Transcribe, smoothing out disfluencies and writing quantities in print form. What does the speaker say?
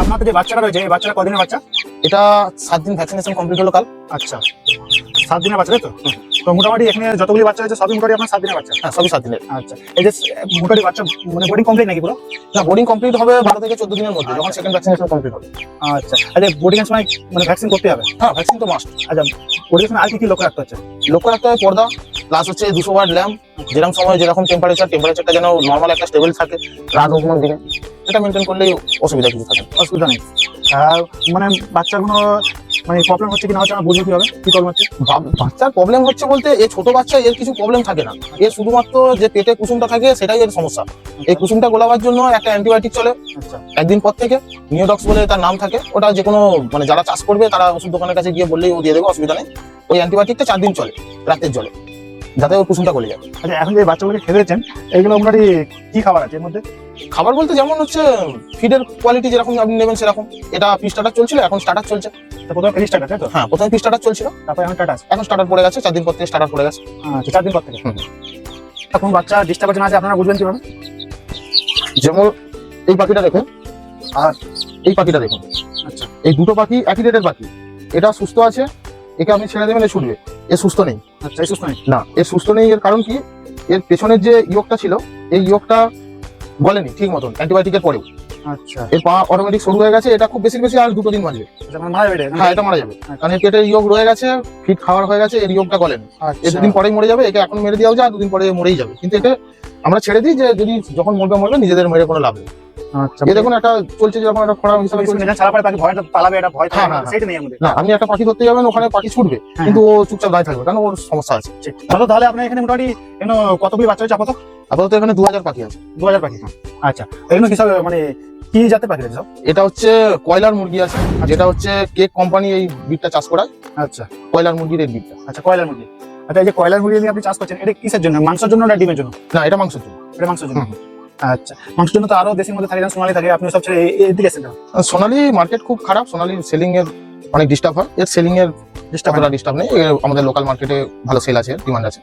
আপনাদের যে বাচ্চাটা রয়েছে এই বাচ্চাটা কদিনের বাচ্চা? এটা 7 দিন ভ্যাকসিনেশন কমপ্লিট হলো কাল। আচ্ছা 7 দিনের বাচ্চা, তাই তো? তো মোটামুটি এখানে যতগুলি বাচ্চা আছে সবই মোটামুটি আপনার 7 দিনের বাচ্চা? হ্যাঁ, সবই 7 দিনের। আচ্ছা, এই যে মোটামুটি বাচ্চা মানে বোর্ডিং কমপ্লিট নাকি পুরো? না, বোর্ডিং কমপ্লিট হবে 12 থেকে 14 দিনের মধ্যে, যখন সেকেন্ড ভ্যাকসিনেশন কমপ্লিট হবে। আচ্ছা, বোর্ডিং এর সময় মানে ভ্যাকসিন করতে হবে? হ্যাঁ, ভ্যাকসিন তো মাস্ট। আচ্ছা, বোর্ডিং এর সময় আর কি লক্ষ্য রাখতে হচ্ছে? লক্ষ্য রাখতে হবে পর্দা, প্লাস হচ্ছে 200 ওয়াট ল্যাম্প, যেরকম সময় যেরকম টেম্পারেচারটা যেন নর্মাল একটা স্টেবল থাকে রাত হোক দিনে, এটা মেনটেন করলেই অসুবিধা কিছু থাকে না। অসুবিধা নেই। আর মানে বাচ্চার কোনো মানে প্রবলেম হচ্ছে কি না হচ্ছে আমরা বুঝবো কিভাবে, কি প্রবলেম হচ্ছে? বাচ্চার প্রবলেম হচ্ছে বলতে, এই ছোট বাচ্চা এর কিছু প্রবলেম থাকে না, এর শুধুমাত্র যে পেটে কুসুমটা থাকে সেটাই এর সমস্যা। এই কুসুমটা গোলাবার জন্য একটা অ্যান্টিবায়োটিক চলে আচ্ছা একদিন পর থেকে, নিওডক্স বলে তার নাম থাকে। ওটা যে কোনো মানে যারা চাষ করবে তারা ওষুধ দোকানের কাছে গিয়ে বললেই ও দিয়ে দেবে, অসুবিধা নেই। ওই অ্যান্টিবায়োটিকটা 4 দিন চলে রাতের জলে, যাতে ওর কুসুমটা গলে যায়। আচ্ছা, এখন যে বাচ্চাগুলোকে খেতে দিচ্ছেন এইগুলো মোটামুটি কি খাবার আছে এর মধ্যে? খাবার বলতে যেমন হচ্ছে ফিডের কোয়ালিটি যেরকম আপনি নেবেন সেরকম। এটা ফিশ স্টার্টার চলছিল, এখন স্টার্টার চলছে। তো প্রথমে ফিনিশ টাকা, তাই তো? হ্যাঁ, প্রথমে ফিশ স্টার্টার চলছিল, তারপর এখন টাটা আছে। এখন স্টার্টার পড়ে গেছে, 4 দিন পর থেকে স্টার্টার পড়ে গেছে। আচ্ছা, 4 দিন পর থেকে। এখন বাচ্চা ডিস্টার্ব আছে না আছে আপনারা বুঝবেন কিভাবে? যেমন এই পাখিটা দেখুন আর এই পাখিটা দেখুন। আচ্ছা এই দুটো পাখি একই রেটের পাখি। এটা সুস্থ আছে, একে আপনি ছেড়ে দেবেন এ ছুটবে। এ সুস্থ নেই। আচ্ছা, এই সুস্থ নেই? না, এর সুস্থ নেই। এর কারণ কি, এর পেছনের যে ইয়কটা ছিল এই ইয়কটা গলেনি ঠিক মতন অ্যান্টিবায়োটিকের পরেও। আচ্ছা এর পা অটোমেটিক সরু হয়ে গেছে, এটা খুব বেশি আর 2 দিন বাঁচবে। আচ্ছা, মানে মারা যাবে এটা? হ্যাঁ, এটা মারা যাবে, কারণ এর পেটের ইয়ক রয়ে গেছে, ফিট খাওয়ার হয়ে গেছে, এর ইয়কটা গলেনি। এর 2 দিন পরেই মরে যাবে। একে এখন মেরে দেওয়া যায়, 2 দিন পরে মরেই যাবে। কিন্তু একে আমরা ছেড়ে দিই যে যদি যখন মরবে নিজেদের মেরে কোনো লাভ নেই। আচ্ছা, এই দেখুন একটা চলছে, যখন একটা খরা হিসেবে চলছে। ছাড়া পরে তাকে ভয়টা পালাবে, এটা ভয় হ্যাঁ, থাকে, হ্যাঁ, সেটা নেই আমাদের। না, আপনি একটা পাখি ধরতে যাবেন, ওখানে পাখি ছুটবে কিন্তু ও চুপচাপ দাঁড়িয়ে থাকবে, কারণ ওর সমস্যা আছে। চলো তাহলে আপনার এখানে মোটামুটি কতগুলি বাচ্চা হয়েছে আপাতত? আপাতত এখানে 2000 পাখি আছে। 2000 পাখি? আচ্ছা, এগুলো কি সব মানে কি জাতের পাখি সব? এটা হচ্ছে কয়লার মুরগি আছে, যেটা হচ্ছে কেক কোম্পানি এই বিটটা চাষ করায়। আচ্ছা, কয়লার মুরগির এই বিটটা। আচ্ছা, কয়লার মুরগি। আচ্ছা, এই যে কয়লার মুরগি নিয়ে আপনি চাষ করছেন, এটা কিসের জন্য? মাংসের জন্য না ডিমের জন্য? না, এটা মাংসের জন্য। এটা মাংসের জন্য। আচ্ছা, মাংসের জন্য তো আরো দেশের মধ্যে থাকে, সোনালী থাকে, আপনি সব ছেড়ে এদিকে এসেছেন। সোনালী মার্কেট খুব খারাপ, সোনালী সেলিং এর অনেক ডিস্টার্ব হয়। এর সেলিং এর ডিস্টার্ব নেই, আমাদের লোকাল মার্কেটে ভালো সেল আছে, ডিমান্ড আছে।